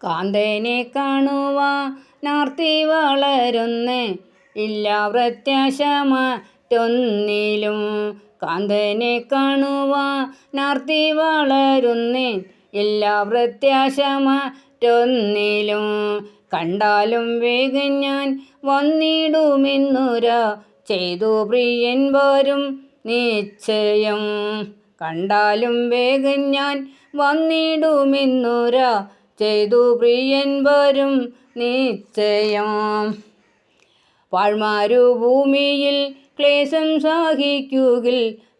കാന്തനെ കാണുവാനാർത്തി വളരുന്നേ, ഇല്ല പ്രത്യാശ മറ്റൊന്നിലും. കാന്തനെ കാണുവാനാർത്തി വളരുന്നേ, ഇല്ല പ്രത്യാശ മറ്റൊന്നിലും. കണ്ടാലും വേഗം ഞാൻ വന്നിടുമെന്നുര ചെയ്തു പ്രിയൻ വരും നിശ്ചയം. കണ്ടാലും വേഗം ഞാൻ വന്നിടുമെന്നുര ചെയ്തു പ്രിയൻ വരും നിശ്ചയം. പാഴ്മരുഭൂമിയിൽ ക്ലേശം സഹിക്കുകിൽ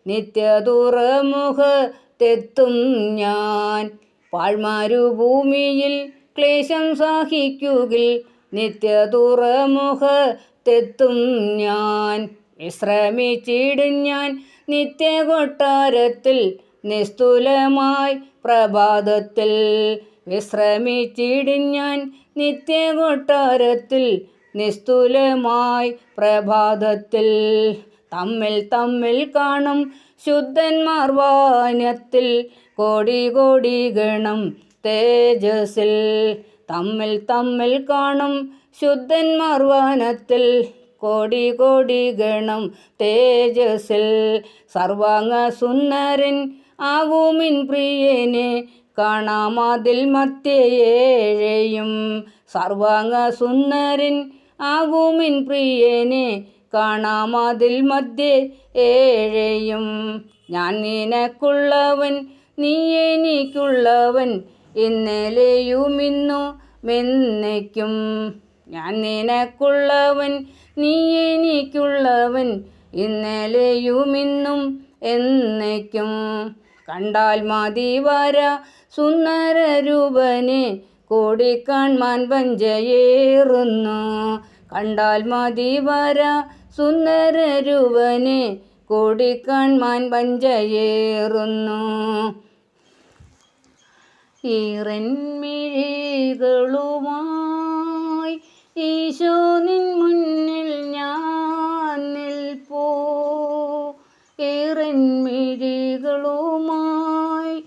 നിത്യതുറമുഖത്തെത്തും ഞാൻ. പാഴ്മരുഭൂമിയിൽ ക്ലേശം സഹിക്കുകിൽ നിത്യതുറമുഖത്തെത്തും ഞാൻ. വിശ്രമിച്ചിടും ഞാൻ നിത്യകൊട്ടാരത്തിൽ നിസ്തുലമായി പ്രഭാതത്തിൽ. വിശ്രമിച്ചിടും ഞാൻ നിത്യകൊട്ടാരത്തിൽ നിസ്തുലമായി പ്രഭാതത്തിൽ. തമ്മിൽ തമ്മിൽ കാണും ശുദ്ധന്മാർ വാനത്തിൽ, കോടി കോടി ഗണം തേജസ്സിൽ. തമ്മിൽ തമ്മിൽ കാണും ശുദ്ധന്മാർ വാനത്തിൽ, കോടി കോടി ഗണം തേജസ്സിൽ. സർവാംഗ സുന്ദരൻ ആകുമിൻ പ്രിയനെ കാണാമതിൽ മധ്യേഴയും. സർവാംഗ സുന്ദരൻ ആകുമിൻ പ്രിയനെ കാണാമതിൽ മധ്യേ ഏഴയും. ഞാൻ നിനക്കുള്ളവൻ നീ എനിക്കുള്ളവൻ, ഇന്നലെയും ഇന്നുമെന്നേക്കും. ഞാൻ നിനക്കുള്ളവൻ നീ എനിക്കുള്ളവൻ, ഇന്നലെയും ഇന്നും എന്നേക്കും. കണ്ടാൽ മതി വരാ സുന്ദരരൂപനെ കൂടിക്കാൺമാൻ വഞ്ചയേറുന്നു. കണ്ടാൽ മതി വരാ സുന്ദരരൂപനെ കൂടിക്കാൺമാൻ വഞ്ചയേറുന്നു. ഈറൻമിഴികളുമായി ഈശോ നിൻ മുന്നിൽ ഞാൻ നിൽപ്പൂ. ഈറൻമിഴികളുമായി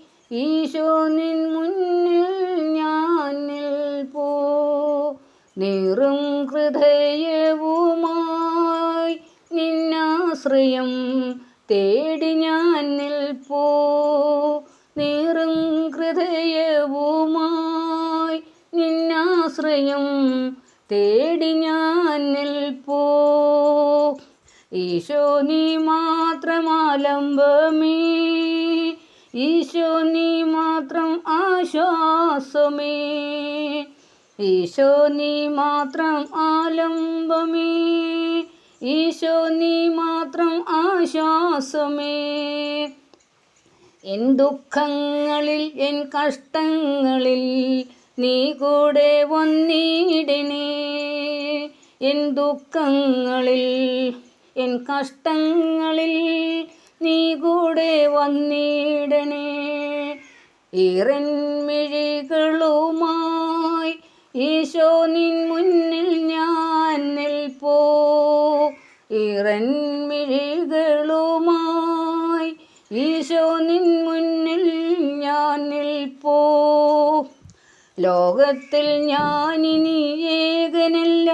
ഈശോ നിൻ മുന്നിൽ ഞാൻ നിൽപ്പൂ. നീറും ഹൃദയവുമായി നിന്നാശ്രയം തേടി ഞാൻ നിൽപ്പൂ. നീറും ഹൃദയവുമായി നിന്നാശ്രയം തേടി ഞാൻ നിൽപ്പൂ. ഈശോ നീ മാത്രം ആലംബമേ, ഈശോ നീ മാത്രം ആശ്വാസമേ. ഈശോ നീ മാത്രം ആലംബമേ, ഈശോ നീ മാത്രം ആശ്വാസമേ. എൻ ദുഃഖങ്ങളിൽ എൻ കഷ്ടങ്ങളിൽ നീ കൂടെ വന്നിടണേ. എൻ ദുഃഖങ്ങളിൽ എൻ കഷ്ടങ്ങളിൽ നീ കൂടെ വന്നിടണേ. ഈറൻമിഴികളുമായി ഈശോ നിൻ മുന്നിൽ ഞാൻ നിൽപ്പൂ. ഈറൻമിഴികളുമായി ഈശോ നിൻ മുന്നിൽ ഞാൻ നിൽപ്പൂ. ലോകത്തിൽ ഞാനിനി ഏകനല്ല,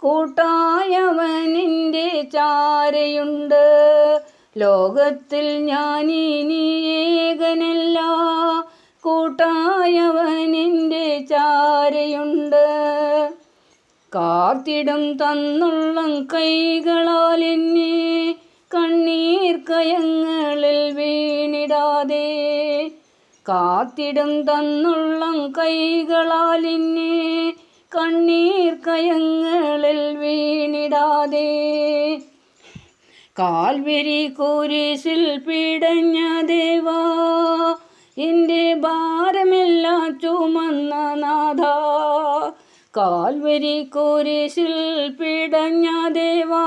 കൂട്ടായവനെൻ്റെ ചാരയുണ്ട്. ലോകത്തിൽ ഞാനിനി ഏകനല്ല, കൂട്ടായവനെൻ്റെ ചാരയുണ്ട്. കാത്തിടും തന്നുള്ളം കൈകളാൽ എന്നെ കണ്ണീർ കയങ്ങളിൽ വീണിടാതെ. കാത്തിടും തന്നുള്ളം കൈകളാൽ എന്നെ കണ്ണീർ കയങ്ങളിൽ വീണിടാതെ. കാൽവരി കുരിശിൽ പിടഞ്ഞ ദേവാ, എൻ്റെ ഭാരമെല്ലാം ചുമന്ന നാഥ. കാൽവരി കുരിശിൽ പിടഞ്ഞ ദേവാ,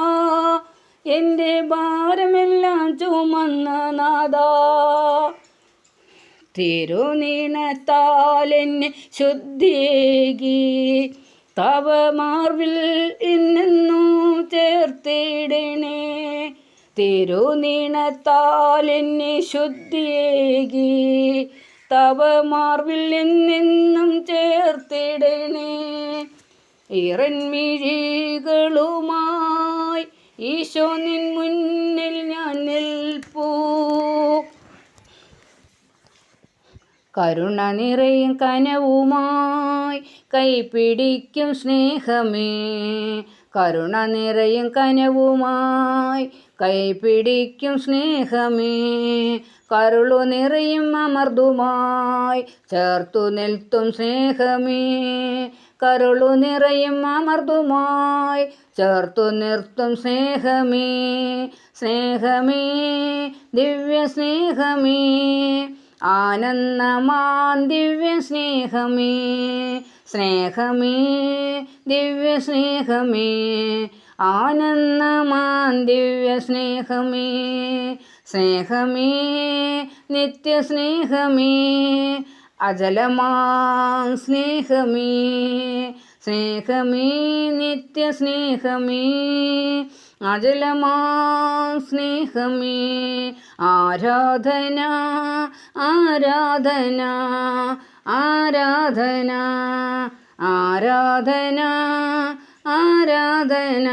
എൻ്റെ ഭാരമെല്ലാം ചുമന്ന നാഥ. തിരുനീണത്താൽ എന്നെ ശുദ്ധിയേകി തവ മാർവിൽ എന്നെന്നു ചേർത്തിടണേ. തിരുനീണത്താൽ എന്നെ ശുദ്ധിയേകി തവ മാർവിൽ എന്നെന്നും ചേർത്തിടണേ. ഈറൻമിഴികളുമായി ഈശോ നിൻ മുന്നിൽ ഞാൻ നിൽപ്പൂ. കരുണ നിറയും കനവുമായി കൈപിടിക്കും സ്നേഹമേ. കരുണ നിറയും കനവുമായി കൈപിടിക്കും സ്നേഹമേ. കരുളു നിറയും അമർതുമായി ചേർത്തു നിൽത്തും സ്നേഹമേ. കരുളു നിറയും അമർതുമായി ചേർത്തു നിർത്തും സ്നേഹമേ. സ്നേഹമേ ദിവ്യ സ്നേഹമേ, ആനന്ദമാം ദിവ്യ സ്നേഹമേ. സ്നേഹമേ ദിവ്യ സ്നേഹമേ, ആനന്ദമാം ദിവ്യ സ്നേഹമേ. സ്നേഹമേ നിത്യസ്നേഹമേ, അചലമാം സ്നേഹമേ. സ്നേഹമേ നിത്യസ്നേഹമേ, അചലമാം സ്നേഹമേ. ആരാധന ആരാധന ആരാധന ആരാധന ആരാധന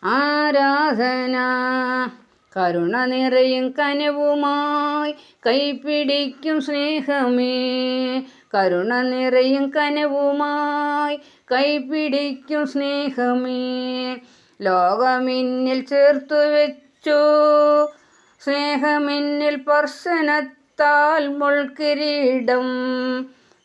ആരാധന. കരുണ നിറയും കനവുമായി കൈപിടിക്കും സ്നേഹമേ. കരുണ നിറയും കനവുമായി കൈപിടിക്കും സ്നേഹമേ. ലോകമെന്നിൽ ചേർത്തു വെച്ചു സ്നേഹമെന്നിൽ സ്പർശനത്താൽ മുൾക്കിരീടം.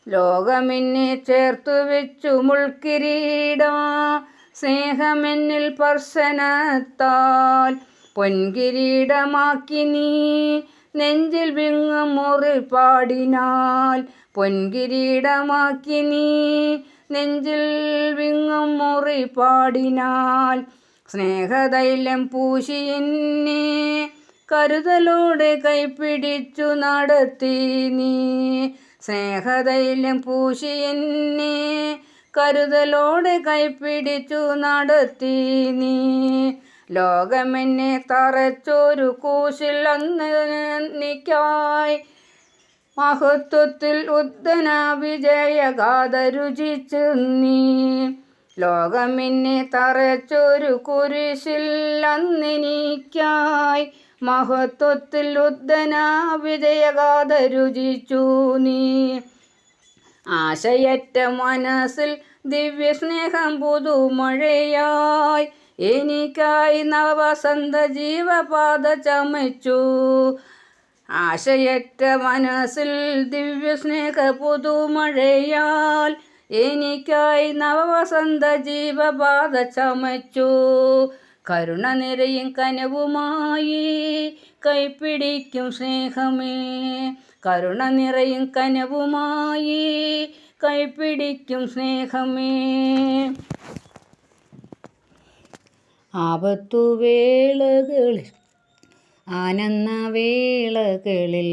ലോകമെന്നെ ചേർത്തു വെച്ചു മുൾക്കിരീടം. സ്നേഹമെന്നിൽ സ്പർശനത്താൽ പൊൻകിരീടമാക്കി നീ നെഞ്ചിൽ വിങ്ങും മുറിപ്പാടിനാൽ. പൊൻകിരീടമാക്കി നീ നെഞ്ചിൽ വിങ്ങും മുറിപ്പാടിനാൽ. സ്നേഹതൈലം പൂശി എന്നെ കരുതലോടെ കൈപിടിച്ചു നടത്തി നീ. സ്നേഹതൈലം പൂശി എന്നെ കരുതലോടെ കൈപിടിച്ചു നടത്തി നീ. ലോകമെന്നെ തറച്ചൊരു കൂശിൽ അന്ന് എനിക്കായി മഹത്വത്തിൽ ഉദ്ദന വിജയഗാഥ രുചിച്ചു നീ. ലോകമെന്നെ തറച്ചൊരു കുരിശിൽ അന്നെനിക്കായി മഹത്വത്തിൽ ഉദ്ദന വിജയഗാഥ രുചിച്ചു നീ. ആശയറ്റ മനസ്സിൽ ദിവ്യസ്നേഹം പുതുമഴയായി എനിക്കായി നവവസന്ത ജീവപാത ചമച്ചു. ആശയറ്റ മനസ്സിൽ ദിവ്യസ്നേഹ പുതുമഴയാൽ എനിക്കായി നവവസന്ത ജീവപാത ചമച്ചു. കരുണ നിറയും കനവുമായി കൈപിടിക്കും സ്നേഹമേ. കരുണ നിറയും കനവുമായി കൈപിടിക്കും സ്നേഹമേ. ആപത്തുവേളകളിൽ ആനന്ദവേളകളിൽ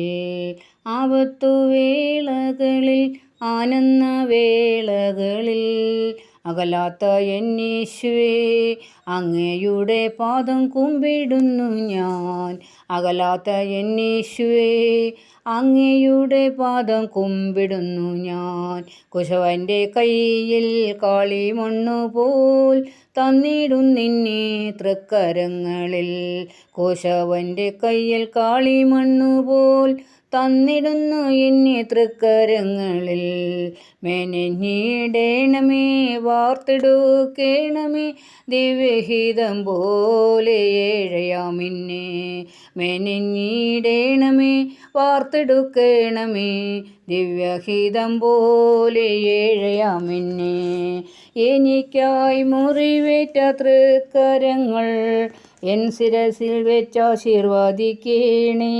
ആപത്തുവേളകളിൽ ആനന്ദവേളകളിൽ അകലാത്ത എന്നീശുവേ അങ്ങയുടെ പാദം കുമ്പിടുന്നു ഞാൻ. അകലാത്ത എന്നീശുവേ അങ്ങയുടെ പാദം കുമ്പിടുന്നു ഞാൻ. കുശവൻ്റെ കയ്യിൽ കാളിമണ്ണുപോൽ തന്നിടും നിന്നെ തൃക്കരങ്ങളിൽ. കുശവൻ്റെ കയ്യിൽ കാളിമണ്ണുപോൽ തന്നിടുന്നു എന്നെ തൃക്കരങ്ങളിൽ. മെനഞ്ഞിടേണമേ വാർത്തെടുക്കേണമേ ദിവ്യഹിതം പോലെ ഏഴയാമിന്നെ. മെനഞ്ഞിടേണമേ വാർത്തെടുക്കേണമേ ദിവ്യഹിതം പോലെ ഏഴയാമിന്നെ. എനിക്കായി മുറിവേറ്റ തൃക്കരങ്ങൾ എൻ ശിരസിൽ വെച്ചാശീർവദിക്കേണേ.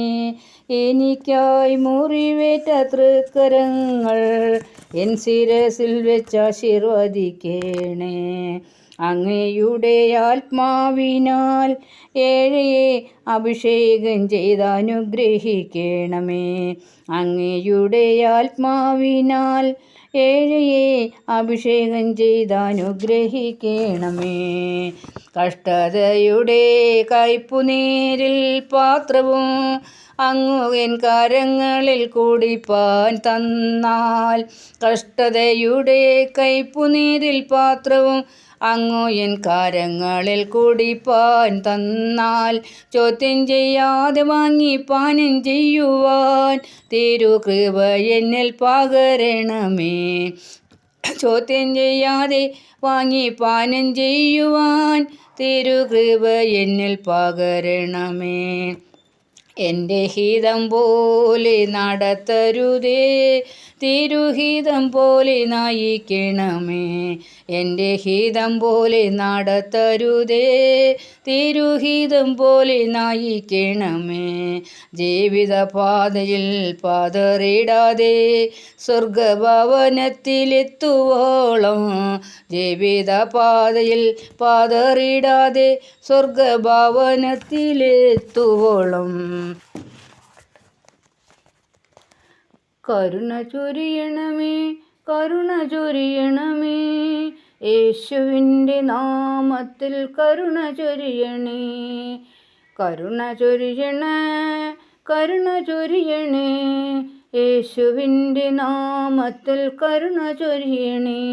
എനിക്കായി മുറിവേറ്റ തൃക്കരങ്ങൾ എൻ ശിരസിൽ വെച്ചാശീർവദിക്കേണേ. അങ്ങയുടെ ആത്മാവിനാൽ ഏഴയെ അഭിഷേകം ചെയ്തനുഗ്രഹിക്കണമേ. അങ്ങയുടെ ആത്മാവിനാൽ ഏഴയെ അഭിഷേകം ചെയ്തനുഗ്രഹിക്കണമേ. കഷ്ടതയുടെ കയ്പുനീരിൽ പാത്രവും അങ്ങു എൻ കരങ്ങളിൽ കുടിപ്പാൻ തന്നാൽ. കഷ്ടതയുടെ കയ്പുനീരിൽ പാത്രവും അങ്ങു എൻ കരങ്ങളിൽ കുടിപ്പാൻ തന്നാൽ. ചോദ്യം ചെയ്യാതെ വാങ്ങി പാനം ചെയ്യുവാൻ തിരുകൃപ എന്നിൽ പകരണമേ. ചോദ്യം ചെയ്യാതെ വാങ്ങി പാനം ചെയ്യുവാൻ തിരുകൃപ എന്നിൽ പകരണമേ. എൻ്റെ ഹിതം പോലെ നടത്തരുതേ, തിരുഹിതം പോലെ നയിക്കണമേ. എൻ്റെ ഹിതം പോലെ നടത്തരുതേ, തിരുഹിതം പോലെ നയിക്കണമേ. ജീവിതപാതയിൽ പതറിടാതെ സ്വർഗഭവനത്തിലെത്തുവോളം, ജീവിതപാതയിൽ പതറിടാതെ സ്വർഗഭവനത്തിലെത്തുവോളം കരുണ ചൊരിയണമേ, കരുണ ചൊരിയണമേ. യേശുവിൻ്റെ നാമത്തിൽ കരുണ ചൊരിയണേ, കരുണ ചൊരിയണേ, കരുണ ചൊരിയണേ. യേശുവിൻ്റെ നാമത്തിൽ കരുണ ചൊരിയണേ.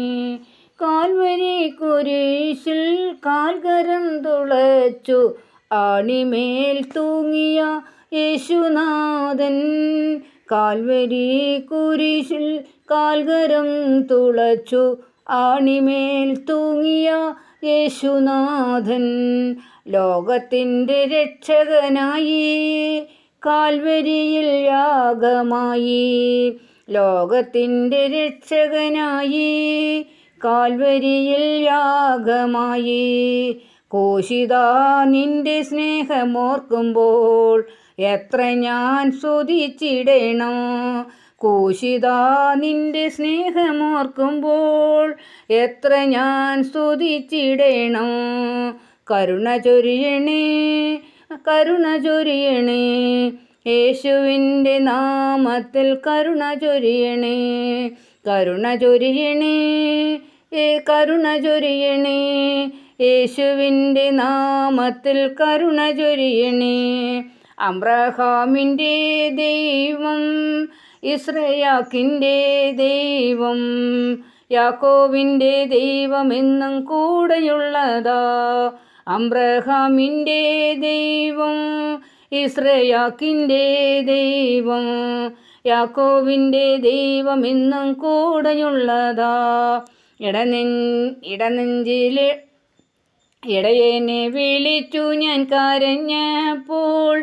കാൽവരി കുരിശിൽ കാൽകരം തുളച്ചു ആണിമേൽ തൂങ്ങിയ യേശുനാഥൻ. കാൽവരി കുരിശിൽ കാൽകരം തുളച്ചു ആണിമേൽ തൂങ്ങിയ യേശുനാഥൻ. ലോകത്തിൻ്റെ രക്ഷകനായി കാൽവരിയിൽ യാഗമായി, ലോകത്തിൻ്റെ രക്ഷകനായി കാൽവരിയിൽ യാഗമായി. കോശിതാ നിന്റെ സ്നേഹമോർക്കുമ്പോൾ എത്ര ഞാൻ സ്തുതിച്ചിടണം. കോശിതാ നിന്റെ സ്നേഹമോർക്കുമ്പോൾ എത്ര ഞാൻ സ്തുതിച്ചിടണം. കരുണ ചൊരിയണേ, കരുണ ചൊരിയണേ. യേശുവിൻ്റെ നാമത്തിൽ കരുണ ചൊരിയണേ, കരുണ ചൊരിയണേ, കരുണ ചൊരിയണേ. യേശുവിൻ്റെ നാമത്തിൽ കരുണ ചൊരിയണേ. അബ്രഹാമിൻ്റെ ദൈവം, ഇസ്രയാക്കിൻ്റെ ദൈവം, യാക്കോബിൻ്റെ ദൈവം എന്നും കൂടെയുള്ളതാ. അബ്രഹാമിൻ്റെ ദൈവം, ഇസ്രയാക്കിൻ്റെ ദൈവം, യാക്കോബിൻ്റെ ദൈവം എന്നും കൂടെയുള്ളതാ. ഇടനെഞ്ചിലെ ഇടയനെ വിളിച്ചു ഞാൻ കരഞ്ഞപ്പോൾ,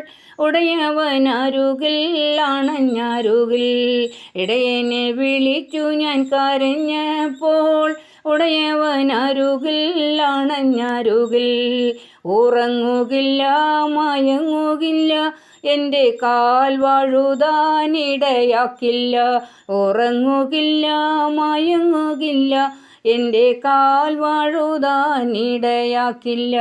ഉടയവൻ അരുകിൽ അണഞ്ഞരുകിൽ. ഇടയനെ വിളിച്ചു ഞാൻ കരഞ്ഞപ്പോൾ, ഉടയവൻ അരുകിൽ അണഞ്ഞരുകിൽ. ഉറങ്ങുകില്ല മയങ്ങുകില്ല, എൻ്റെ കാൽ വഴുതാനിടയാക്കില്ല. ഉറങ്ങുകില്ല മയങ്ങുകില്ല, എൻ്റെ കാൽ വഴുതാനിടയാക്കില്ല.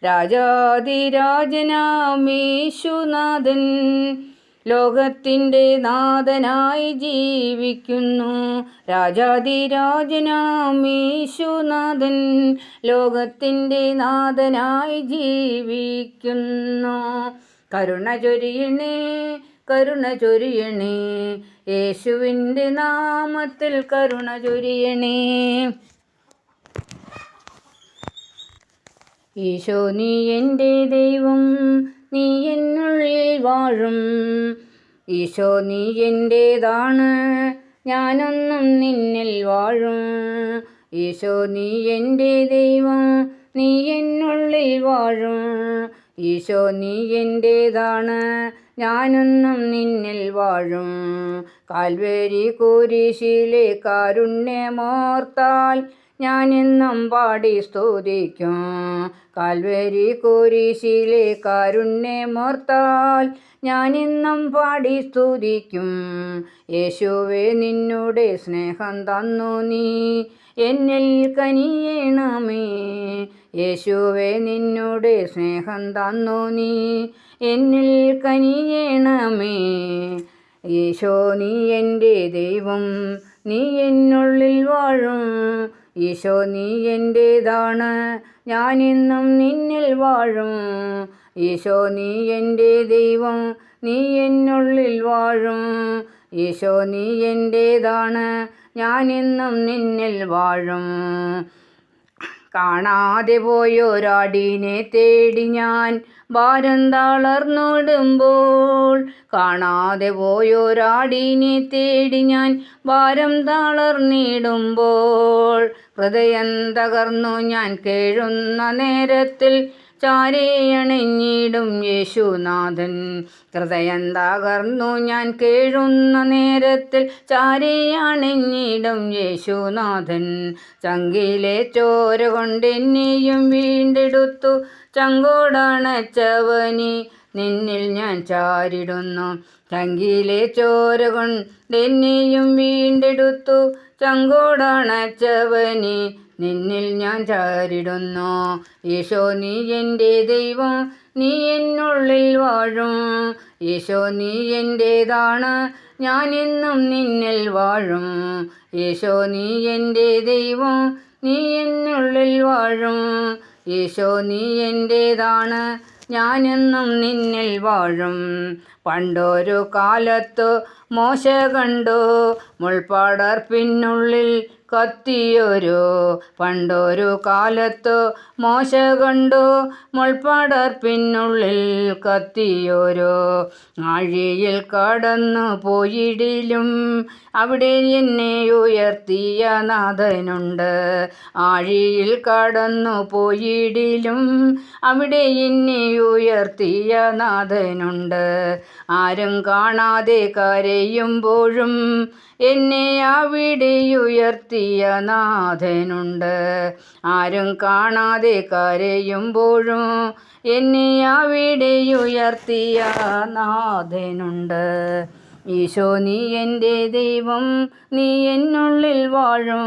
രാജാതിരാജനാമേശുനാഥൻ ലോകത്തിൻ്റെ നാഥനായി ജീവിക്കുന്നു. രാജാതിരാജനാമേശുനാഥൻ ലോകത്തിൻ്റെ നാഥനായി ജീവിക്കുന്നു. കരുണ ചൊരിയണേ, കരുണ ചൊരിയണേ. യേശുവിൻ്റെ നാമത്തിൽ കരുണ ചൊരിയണേ. ഈശോ നീ എൻ്റെ ദൈവം, നീ എന്നുള്ളിൽ വാഴും. ഈശോ നീ എൻ്റേതാണ്, ഞാനൊന്നും നിന്നിൽ വാഴും. ഈശോ നീ എൻ്റെ ദൈവം, നീ എന്നുള്ളിൽ വാഴും. ഈശോ നീ എൻ്റേതാണ്, ഞാനൊന്നും നിന്നിൽ വാഴും. കാൽവരി കുരിശിലെ കാരുണ്യമോർത്താൽ ഞാനെന്നും പാടി സ്തുതിക്കും. കാൽവരി കുരിശിലെ കാരുണ്യമോർത്താൽ ഞാനെന്നും പാടി സ്തുതിക്കും. യേശുവേ നിന്നുടെ സ്നേഹം തന്നു നീ എന്നിൽ കനിയണമേ. യേശുവേ നിന്നുടെ സ്നേഹം തന്നു നീ എന്നിൽ കനിയണമേ. ഈശോ നീ എൻ്റെ ദൈവം, നീ എന്നുള്ളിൽ വാഴും. ഈശോ നീ എൻ്റേതാണ്, ഞാനെന്നും നിന്നിൽ വാഴും. ഈശോ നീ എൻ്റെ ദൈവം, നീ എന്നുള്ളിൽ വാഴും. ഈശോ നീ എൻ്റേതാണ്, ഞാനെന്നും നിന്നിൽ വാഴും. കാണാതെ പോയൊരാടിനെ തേടി ഞാൻ ഭാരം തളർന്നിടുമ്പോൾ, കാണാതെ പോയൊരാടിനെ തേടി ഞാൻ ഭാരം തളർന്നിടുമ്പോൾ, ഹൃദയം തകർന്നു ഞാൻ കേഴുന്ന നേരത്തിൽ ചാരയണിഞ്ഞിടും യേശുനാഥൻ. ഹൃദയം തകർന്നു ഞാൻ കേഴുന്ന നേരത്തിൽ ചാരയണിഞ്ഞിടും യേശുനാഥൻ. ചങ്കിലെ ചോര കൊണ്ടെന്നെയും വീണ്ടെടുത്തു ചങ്കോടണച്ചവനെ നിന്നിൽ ഞാൻ ചാരിടുന്നു. ചങ്കിലെ ചോര കൊണ്ടെന്നെയും വീണ്ടെടുത്തു ചങ്കോടണച്ചവനെ നിന്നിൽ ഞാൻ ചാരിടുന്നു. ഈശോ നീ എൻ്റെ ദൈവം, നീ എന്നുള്ളിൽ വാഴും. ഈശോ നീ എൻ്റേതാണ്, ഞാനെന്നും നിന്നിൽ വാഴും. ഈശോ നീ എൻ്റെ ദൈവം, നീ എന്നുള്ളിൽ വാഴും. ഈശോ നീ എൻ്റേതാണ്, ഞാനെന്നും നിന്നിൽ വാഴും. പണ്ടൊരു കാലത്തു മോശ കണ്ടു മുൾപടർപ്പിനുള്ളിൽ കത്തിയൊരു, പണ്ടൊരു കാലത്തു മോശ കണ്ടു മുൾപടർപ്പിനുള്ളിൽ കത്തിയൊരു. ആഴിയിൽ കടന്നു പോയിടിലും അവിടെ എന്നെ ഉയർത്തിയ നാഥനുണ്ട്. ആഴിയിൽ കടന്നു പോയിടിലും അവിടെ എന്നെ ഉയർത്തിയ നാഥനുണ്ട്. ആരും കാണാതെ കരയുമ്പോഴും എന്നെ അവിടെ ഉയർത്തിയ നാഥനുണ്ട്. ആരും കാണാതെ കരയുമ്പോഴും എന്നെ അവിടെ ഉയർത്തിയ നാഥനുണ്ട്. ഈശോ നീ എൻ്റെ ദൈവം, നീ എന്നുള്ളിൽ വാഴും.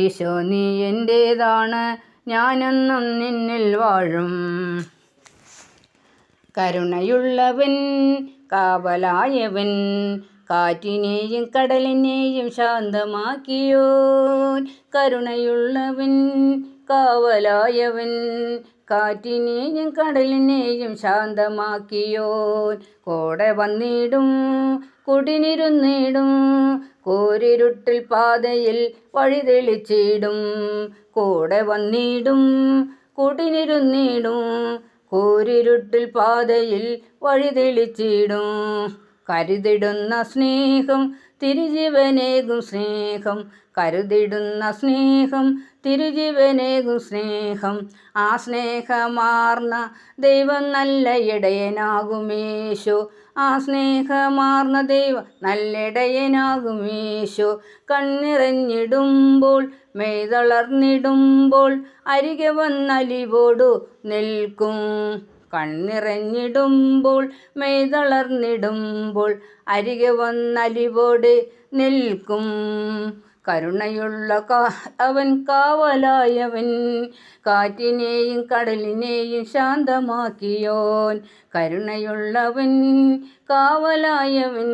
ഈശോ നീ എൻ്റേതാണ്, ഞാനെന്നും നിന്നിൽ വാഴും. കരുണയുള്ളവൻ, കാവലായവൻ, കാറ്റിനെയും കടലിനെയും ശാന്തമാക്കിയോൻ. കരുണയുള്ളവൻ, കാവലായവൻ, കാറ്റിനെയും കടലിനെയും ശാന്തമാക്കിയോൻ. കൂടെ വന്നിടും കുടിനിരുന്നിടും, കൂരിരുട്ടിൽ പാതയിൽ വഴി തെളിച്ചിടും. കൂടെ വന്നിടും കുടിനിരുന്നിടും, കൂരിരുട്ടിൽ പാതയിൽ വഴി തെളിച്ചിടും. കരുതിടുന്ന സ്നേഹം തിരുജീവനേകും സ്നേഹം, കരുതിടുന്ന സ്നേഹം തിരുജീവനേകും സ്നേഹം. ആ സ്നേഹമാർന്ന ദൈവം നല്ല ഇടയനാകുമേശോ, ആ സ്നേഹമാർന്ന ദൈവം നല്ല ഇടയനാകുമേശോ. കണ്ണിറഞ്ഞിടുമ്പോൾ മെയ്തളർന്നിടുമ്പോൾ അരികെ വന്നലിവോടു നിൽക്കും. കണ്ണിറഞ്ഞിടുമ്പോൾ മെയ്തളർന്നിടുമ്പോൾ അരികെ വന്നലിവോട് നിൽക്കും. കരുണയുള്ള അവൻ, കാവലായവൻ, കാറ്റിനെയും കടലിനെയും ശാന്തമാക്കിയോൻ. കരുണയുള്ളവൻ, കാവലായവൻ,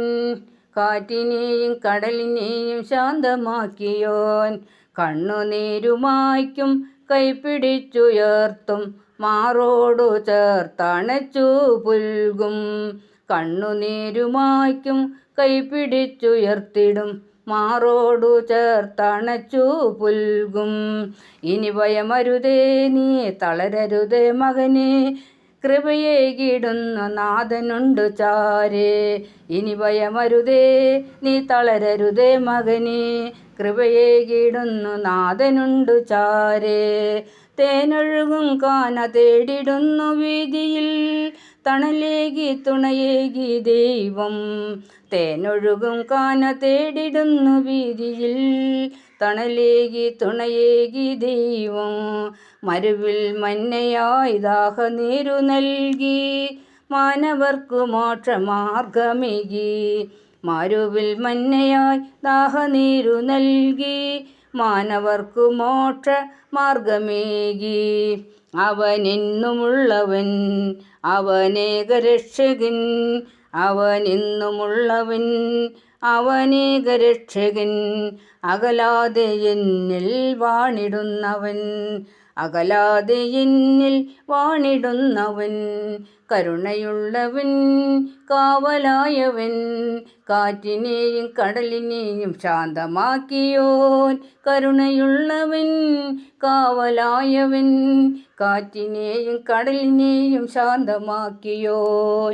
കാറ്റിനെയും കടലിനെയും ശാന്തമാക്കിയോൻ. കണ്ണുനീരുമായ്ക്കും കൈപിടിച്ചുയർത്തും, മാറോടു ചേർത്തണച്ചു പുൽകും. കണ്ണുനീരുമായ്ക്കും കൈപിടിച്ചുയർത്തിടും, മാറോടു ചേർത്തണച്ചു പുൽകും. ഇനി ഭയമരുതേ, നീ തളരരുതേ മകനെ, കൃപയേകിടുന്നു നാഥനുണ്ടു ചാരേ. ഇനി ഭയമരുതേ, നീ തളരരുതേ മകനെ, കൃപയേകിടുന്നു നാഥനുണ്ടു ചാരേ. തേനൊഴുകും കാന തേടിടുന്നു വീതിയിൽ, തണലേകി തുണയേകി ദൈവം. തേനൊഴുകും കാന തേടിടുന്നു വീതിയിൽ, തണലേകി തുണയേകി ദൈവം. മരുവിൽ മന്നയായി ദാഹനീരു നൽകി, മാനവർക്കു മോക്ഷമാർഗമേകി. മരുവിൽ മന്നയായി ദാഹനീരു നൽകി, മാനവർക്കു മോക്ഷ മാർഗമേകി. അവനെന്നുമുള്ളവൻ, അവനേകരക്ഷകൻ, അവനെന്നുമുള്ളവൻ, അവനേകരക്ഷകൻ. അകലാതെ എന്നിൽ വാണിടുന്നവൻ, അകലാതെ എന്നിൽ വാണിടുന്നവൻ, കരുണയുള്ളവൻ, കാവലായവൻ, കാറ്റിനെയും കടലിനെയും ശാന്തമാക്കിയോൻ. കരുണയുള്ളവൻ, കാവലായവൻ, കാറ്റിനെയും കടലിനെയും ശാന്തമാക്കിയോൻ.